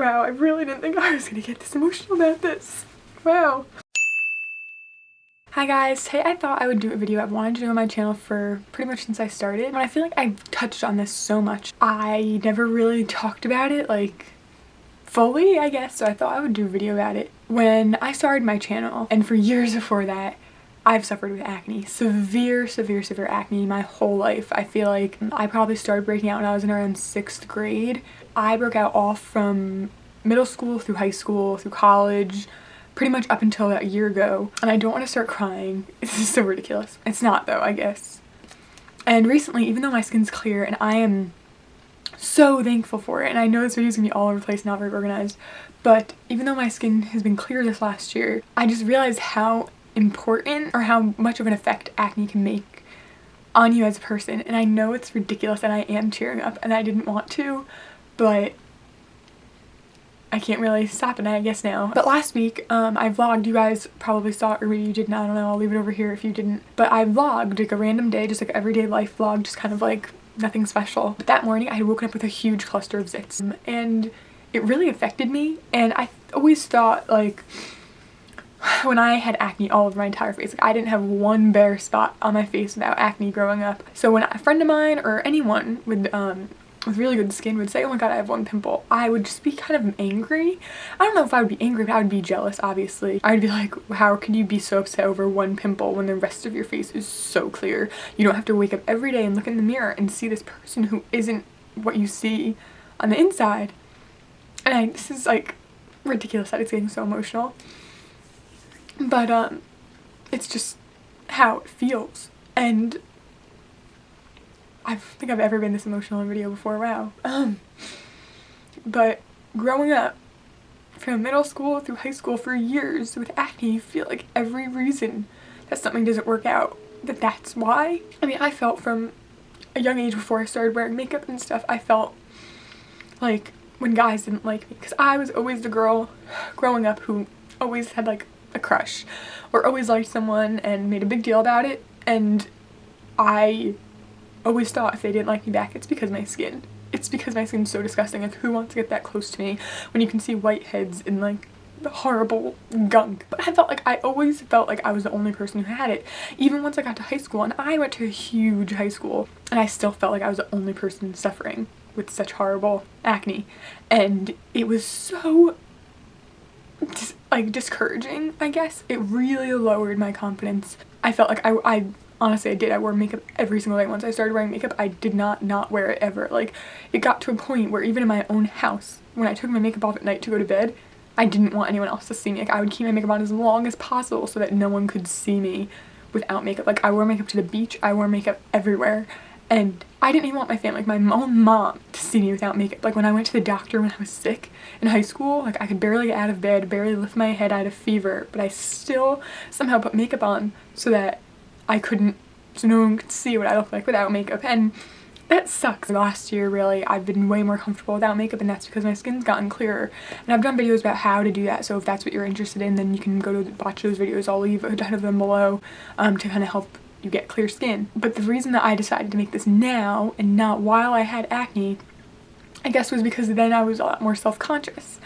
Wow, I really didn't think I was gonna get this emotional about this. Wow. Hi guys, today I thought I would do a video I've wanted to do on my channel for pretty much since I started. And I feel like I've touched on this so much. I never really talked about it like fully, I guess, so I thought I would do a video about it. When I started my channel, and for years before that, I've suffered with acne. Severe acne my whole life. I feel like I probably started breaking out when I was in around 6th grade. I broke out all from middle school through high school, through college, pretty much up until that year ago. And I don't want to start crying. This is so ridiculous. It's not though, I guess. And recently, even though my skin's clear and I am so thankful for it, and I know this video is gonna be all over the place, not very organized, but even though my skin has been clear this last year, I just realized how important or how much of an effect acne can make on you as a person. And I know it's ridiculous and I am tearing up and I didn't want to, but I can't really stop it, I guess, now. But last week, I vlogged. You guys probably saw it, or maybe you didn't, I don't know, I'll leave it over here if you didn't. But I vlogged like a random day, just like an everyday life vlog, just kind of like nothing special. But that morning I had woken up with a huge cluster of zits, and it really affected me. And I always thought, like, when I had acne all over my entire face, like I didn't have one bare spot on my face without acne growing up. So when a friend of mine or anyone with really good skin would say, oh my god, I have one pimple, I would just be kind of angry. I don't know if I would be angry, but I would be jealous, obviously. I would be like, how can you be so upset over one pimple when the rest of your face is so clear? You don't have to wake up every day and look in the mirror and see this person who isn't what you see on the inside. And this is like ridiculous that it's getting so emotional. But it's just how it feels. And I don't think I've ever been this emotional in a video before, wow. But growing up from middle school through high school for years with acne, you feel like every reason that something doesn't work out, that's why. I mean, I felt from a young age, before I started wearing makeup and stuff, I felt like when guys didn't like me, because I was always the girl growing up who always had like a crush or always liked someone and made a big deal about it. And I always thought if they didn't like me back, it's because my skin. It's because my skin's so disgusting. Like, who wants to get that close to me when you can see whiteheads and like horrible gunk? But I always felt like I was the only person who had it. Even once I got to high school, and I went to a huge high school, and I still felt like I was the only person suffering with such horrible acne. And it was so discouraging, I guess. It really lowered my confidence. I felt like I honestly, I did. I wore makeup every single day. Once I started wearing makeup, I did not wear it ever. Like, it got to a point where even in my own house, when I took my makeup off at night to go to bed, I didn't want anyone else to see me. Like, I would keep my makeup on as long as possible so that no one could see me without makeup. Like, I wore makeup to the beach, I wore makeup everywhere, and I didn't even want my family, like my own mom, to see me without makeup. Like, when I went to the doctor when I was sick in high school, like I could barely get out of bed, barely lift my head, I had a fever, but I still somehow put makeup on so that so no one could see what I look like without makeup. And that sucks. Last year, really, I've been way more comfortable without makeup, and that's because my skin's gotten clearer. And I've done videos about how to do that, so if that's what you're interested in, then you can go to watch those videos. I'll leave a ton of them below to kind of help you get clear skin. But the reason that I decided to make this now and not while I had acne, I guess, was because then I was a lot more self-conscious.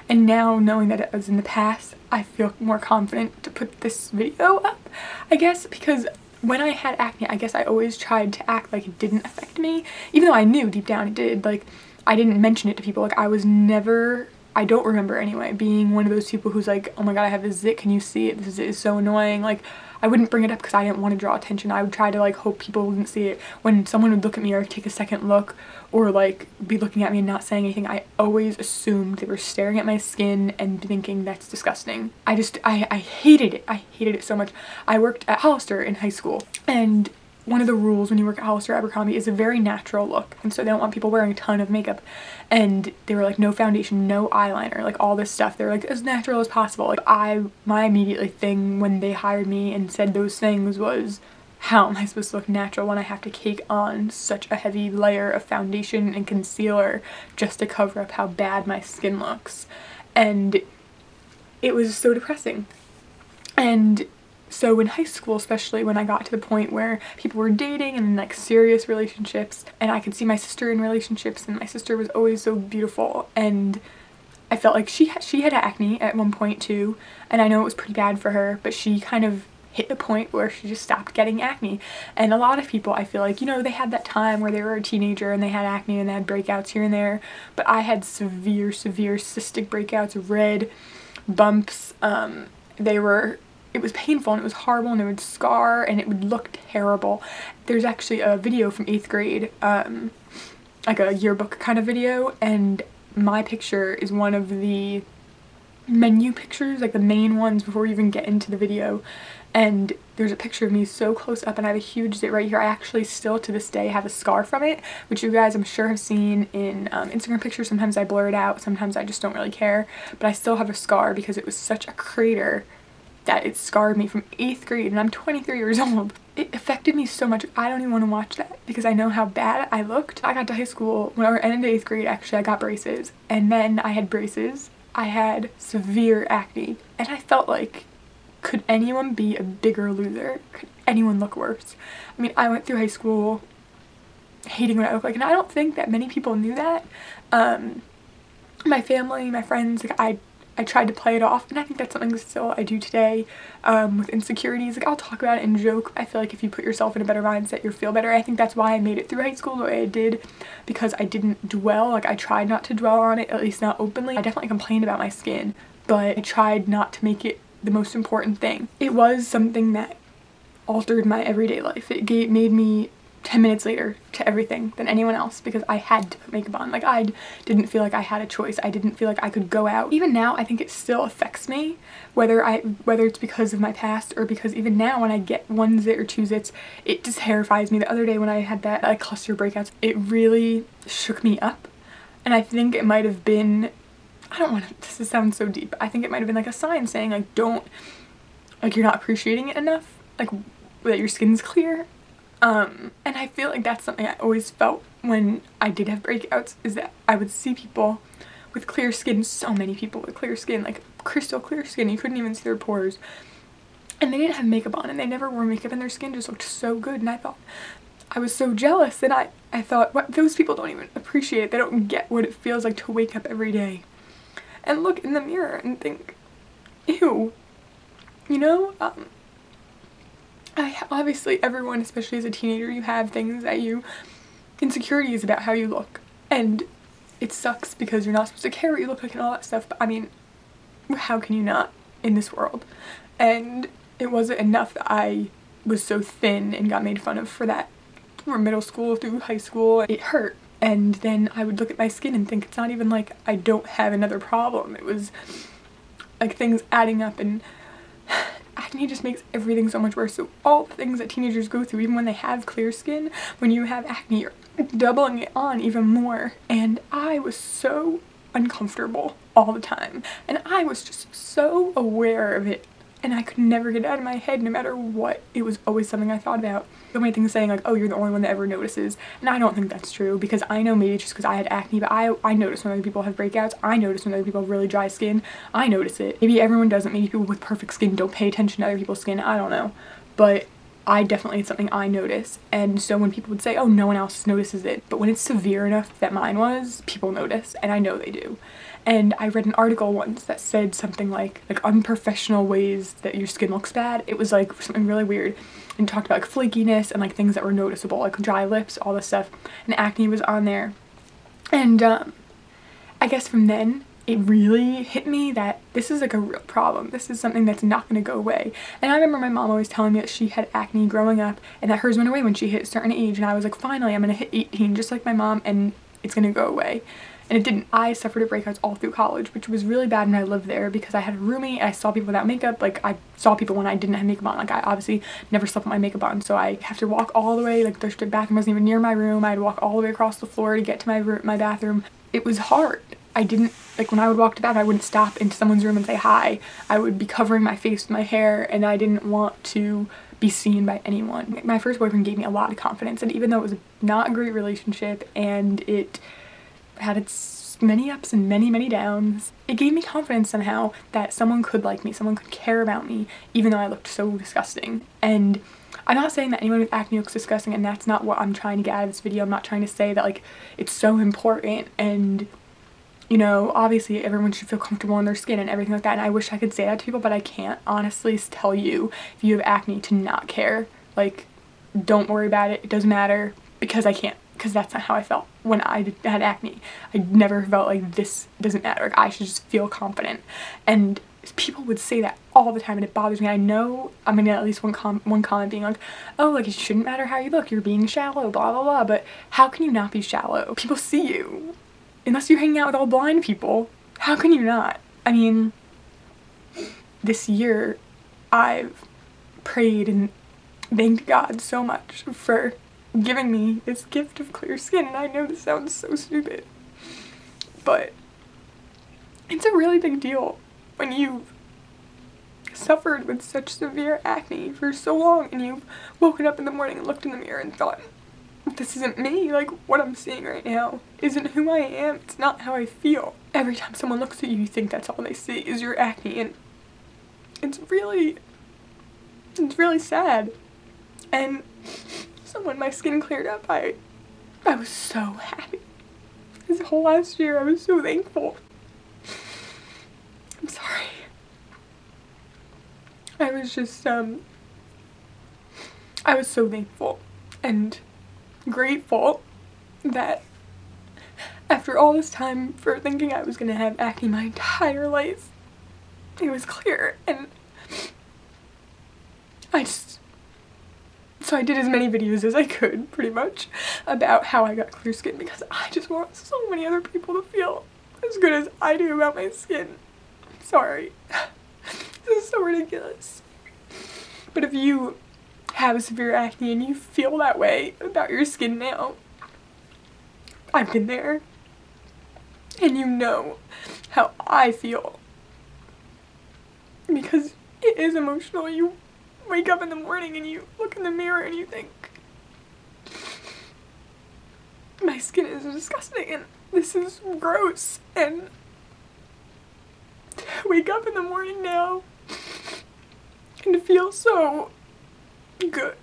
And now, knowing that it was in the past, I feel more confident to put this video up, I guess, because when I had acne, I guess I always tried to act like it didn't affect me, even though I knew deep down it did. Like, I didn't mention it to people. Like, I was never, I don't remember anyway, being one of those people who's like, oh my god, I have this zit, can you see it? This zit is so annoying. Like, I wouldn't bring it up because I didn't want to draw attention. I would try to like hope people wouldn't see it. When someone would look at me or take a second look or like be looking at me and not saying anything, I always assumed they were staring at my skin and thinking that's disgusting. I hated it. I hated it so much. I worked at Hollister in high school, and one of the rules when you work at Hollister Abercrombie is a very natural look, and so they don't want people wearing a ton of makeup. And they were like, no foundation, no eyeliner, like all this stuff. They're like, as natural as possible. Like, my immediate thing when they hired me and said those things was, how am I supposed to look natural when I have to cake on such a heavy layer of foundation and concealer just to cover up how bad my skin looks? And it was so depressing. And so in high school, especially when I got to the point where people were dating and in like serious relationships, and I could see my sister in relationships, and my sister was always so beautiful, and I felt like she had acne at one point too, and I know it was pretty bad for her, but she kind of hit the point where she just stopped getting acne. And a lot of people, I feel like, you know, they had that time where they were a teenager and they had acne and they had breakouts here and there, but I had severe cystic breakouts, red bumps. It was painful and it was horrible, and it would scar and it would look terrible. There's actually a video from 8th grade, like a yearbook kind of video, and my picture is one of the menu pictures, like the main ones before we even get into the video. And there's a picture of me so close up, and I have a huge zit right here. I actually still to this day have a scar from it, which you guys I'm sure have seen in Instagram pictures. Sometimes I blur it out, sometimes I just don't really care, but I still have a scar because it was such a crater that it scarred me from 8th grade, and I'm 23 years old. It affected me so much. I don't even want to watch that because I know how bad I looked. I got to high school, when I ended 8th grade actually, I got braces, and then I had braces. I had severe acne, and I felt like, could anyone be a bigger loser? Could anyone look worse? I mean, I went through high school hating what I look like, and I don't think that many people knew that. My family, my friends, like I tried to play it off, and I think that's something still I do today with insecurities. Like, I'll talk about it and joke. I feel like if you put yourself in a better mindset, you'll feel better. I think that's why I made it through high school the way I did, because I didn't dwell. Like, I tried not to dwell on it, at least not openly. I definitely complained about my skin, but I tried not to make it the most important thing. It was something that altered my everyday life. It made me 10 minutes later to everything than anyone else because I had to put makeup on. Like, I didn't feel like I had a choice. I didn't feel like I could go out. Even now, I think it still affects me, whether it's because of my past or because even now when I get one zit or two zits, it just terrifies me. The other day when I had that cluster breakouts, it really shook me up. And I think it might have been, I don't want this to sound so deep, I think it might have been like a sign saying like, don't, like, you're not appreciating it enough, like that your skin's clear. And I feel like that's something I always felt when I did have breakouts, is that I would see people with clear skin, so many people with clear skin, like crystal clear skin, you couldn't even see their pores, and they didn't have makeup on, and they never wore makeup, and their skin just looked so good, and I thought, I was so jealous, and I thought, what, those people don't even appreciate it, they don't get what it feels like to wake up every day and look in the mirror and think, ew, you know? Obviously everyone, especially as a teenager, you have things that insecurities about how you look, and it sucks because you're not supposed to care what you look like and all that stuff, but I mean, how can you not in this world? And it wasn't enough that I was so thin and got made fun of for that from middle school through high school. It hurt, and then I would look at my skin and think it's not even like I don't have another problem. It was like things adding up, and acne just makes everything so much worse. So all the things that teenagers go through, even when they have clear skin, when you have acne, you're doubling it on even more. And I was so uncomfortable all the time, and I was just so aware of it, and I could never get it out of my head no matter what. It was always something I thought about. So many things saying like, oh, you're the only one that ever notices, and I don't think that's true, because I know maybe it's just because I had acne, but I notice when other people have breakouts. I notice when other people have really dry skin. I notice it. Maybe everyone doesn't. Maybe people with perfect skin don't pay attention to other people's skin. I don't know, but I definitely, it's something I notice. And so when people would say, oh, no one else notices it, but when it's severe enough that mine was, people notice, and I know they do. And I read an article once that said something like unprofessional ways that your skin looks bad. It was like something really weird, and talked about like flakiness and like things that were noticeable, like dry lips, all this stuff, and acne was on there. And I guess from then it really hit me that this is like a real problem. This is something that's not going to go away. And I remember my mom always telling me that she had acne growing up and that hers went away when she hit a certain age, and I was like, finally I'm going to hit 18 just like my mom and it's going to go away. And it didn't. I suffered breakouts all through college, which was really bad when I lived there because I had a roommate and I saw people without makeup. Like, I saw people when I didn't have makeup on. Like, I obviously never slept with my makeup on, so I have to walk all the way, like the bathroom wasn't even near my room. I had to walk all the way across the floor to get to my bathroom. It was hard. I didn't, like, when I would walk to bathroom, I wouldn't stop into someone's room and say hi. I would be covering my face with my hair, and I didn't want to be seen by anyone. My first boyfriend gave me a lot of confidence, and even though it was not a great relationship and it had its many ups and many downs, it gave me confidence somehow that someone could like me, someone could care about me, even though I looked so disgusting. And I'm not saying that anyone with acne looks disgusting, and that's not what I'm trying to get out of this video. I'm not trying to say that like it's so important and you know, obviously everyone should feel comfortable in their skin and everything like that, and I wish I could say that to people, but I can't honestly tell you if you have acne to not care. Like, don't worry about it, it doesn't matter, because I can't, because that's not how I felt when I had acne. I never felt like this doesn't matter, like I should just feel confident, and people would say that all the time, and it bothers me. I know I'm gonna get at least one comment being like, oh, like it shouldn't matter how you look, you're being shallow, blah blah blah, but how can you not be shallow? People see you. Unless you're hanging out with all blind people, how can you not? I mean, this year I've prayed and thanked God so much for giving me this gift of clear skin, and I know this sounds so stupid, but it's a really big deal when you've suffered with such severe acne for so long and you've woken up in the morning and looked in the mirror and thought, this isn't me, like what I'm seeing right now isn't who I am, it's not how I feel. Every time someone looks at you, you think that's all they see is your acne, and it's really sad. And so when my skin cleared up, I was so happy. This whole last year I was so thankful. I'm sorry. I was just I was so thankful and grateful that after all this time for thinking I was gonna have acne my entire life, it was clear. And so I did as many videos as I could, pretty much, about how I got clear skin, because I just want so many other people to feel as good as I do about my skin. I'm sorry. This is so ridiculous. But if you have severe acne and you feel that way about your skin now, I've been there, and you know how I feel, because it is emotional. You wake up in the morning and you look in the mirror and you think, my skin is disgusting and this is gross, and to wake up in the morning now and to feel so good.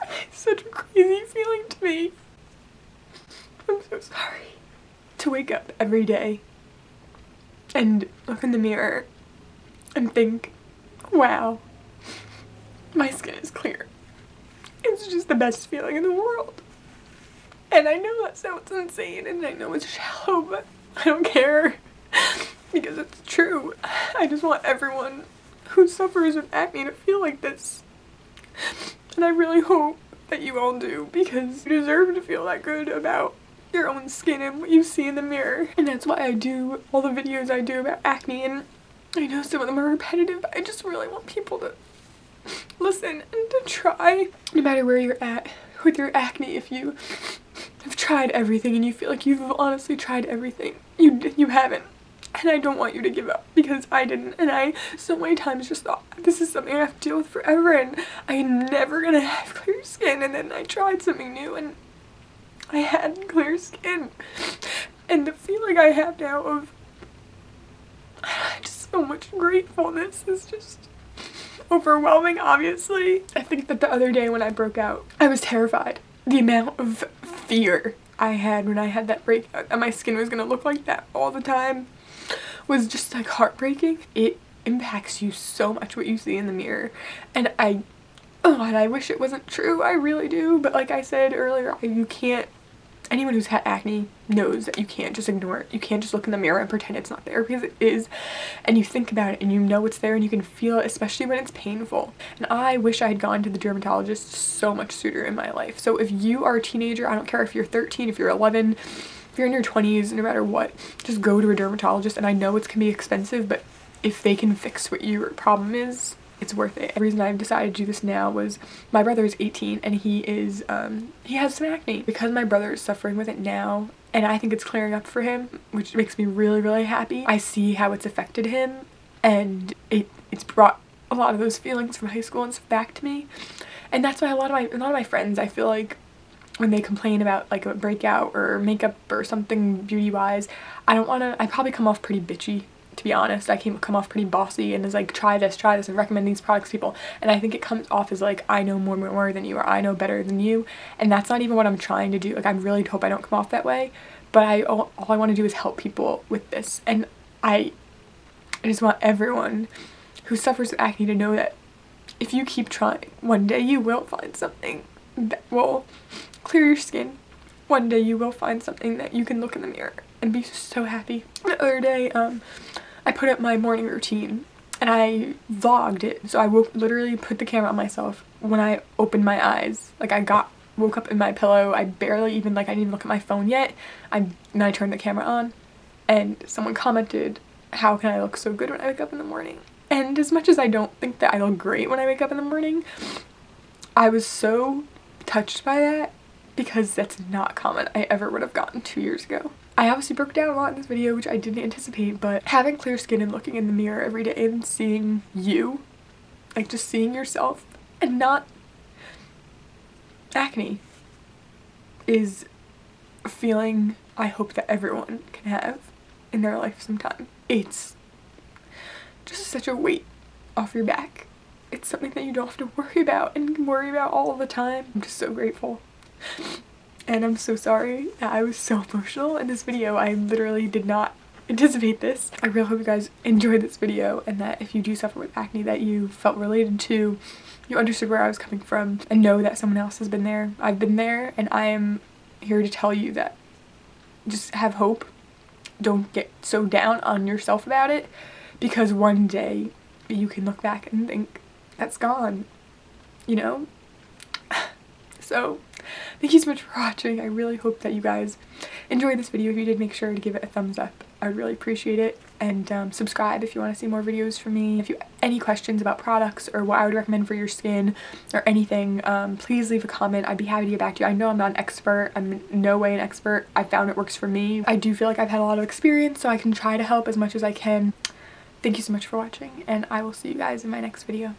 It's such a crazy feeling to me. I'm so sorry. To wake up every day and look in the mirror and think, wow, my skin is clear. It's just the best feeling in the world. And I know that sounds insane and I know it's shallow, but I don't care because it's true. I just want everyone who suffers with acne to feel like this. And I really hope that you all do, because you deserve to feel that good about your own skin and what you see in the mirror. And that's why I do all the videos I do about acne, and I know some of them are repetitive, but I just really want people to listen and to try. No matter where you're at with your acne, if you have tried everything and you feel like you've honestly tried everything, you haven't. And I don't want you to give up, because I didn't, and I so many times just thought, this is something I have to deal with forever and I'm never gonna have clear skin, and then I tried something new and I had clear skin. And the feeling I have now of just so much gratefulness is just overwhelming, obviously. I think that the other day when I broke out, I was terrified. The amount of fear I had when I had that breakout, and my skin was gonna look like that all the time, was just like heartbreaking. It impacts you so much what you see in the mirror, and I wish it wasn't true, I really do, but like I said earlier, you can't, anyone who's had acne knows that you can't just ignore it. You can't just look in the mirror and pretend it's not there, because it is, and you think about it and you know it's there and you can feel it, especially when it's painful. And I wish I had gone to the dermatologist so much sooner in my life. So if you are a teenager, I don't care if you're 13, if you're 11, if you're in your 20s, no matter what, just go to a dermatologist. And I know it can be expensive, but if they can fix what your problem is, it's worth it. The reason I've decided to do this now was my brother is 18 and he has some acne. Because my brother is suffering with it now and I think it's clearing up for him, which makes me really, really happy. I see how it's affected him, and it's brought a lot of those feelings from high school and stuff back to me. And that's why a lot of my friends, I feel like, when they complain about like a breakout or makeup or something beauty wise, I probably come off pretty bitchy, to be honest. I come off pretty bossy and is like, try this and recommend these products to people, and I think it comes off as like, I know more than you, or I know better than you, and that's not even what I'm trying to do. Like, I really hope I don't come off that way, but all I want to do is help people with this. And I just want everyone who suffers with acne to know that if you keep trying, one day you will find something that will clear your skin. One day you will find something that you can look in the mirror and be so happy. The other day, I put up my morning routine and I vlogged it. So I literally put the camera on myself when I opened my eyes. Like woke up in my pillow. I barely even, I didn't even look at my phone yet. Then I turned the camera on and someone commented, how can I look so good when I wake up in the morning? And as much as I don't think that I look great when I wake up in the morning, I was so touched by that because that's not a comment I ever would have gotten 2 years ago. I obviously broke down a lot in this video, which I didn't anticipate, but having clear skin and looking in the mirror every day and seeing you, like just seeing yourself and not acne, is a feeling I hope that everyone can have in their life sometime. It's just such a weight off your back. It's something that you don't have to worry about and worry about all the time. I'm just so grateful. And I'm so sorry that I was so emotional in this video. I literally did not anticipate this. I really hope you guys enjoyed this video and that if you do suffer with acne that you felt related to, you understood where I was coming from and know that someone else has been there. I've been there and I am here to tell you that just have hope. Don't get so down on yourself about it because one day you can look back and think that's gone, you know? So thank you so much for watching. I really hope that you guys enjoyed this video. If you did, make sure to give it a thumbs up. I would really appreciate it. And subscribe if you want to see more videos from me. If you have any questions about products or what I would recommend for your skin or anything, please leave a comment. I'd be happy to get back to you. I know I'm not an expert. I'm in no way an expert. I found it works for me. I do feel like I've had a lot of experience, so I can try to help as much as I can. Thank you so much for watching, and I will see you guys in my next video.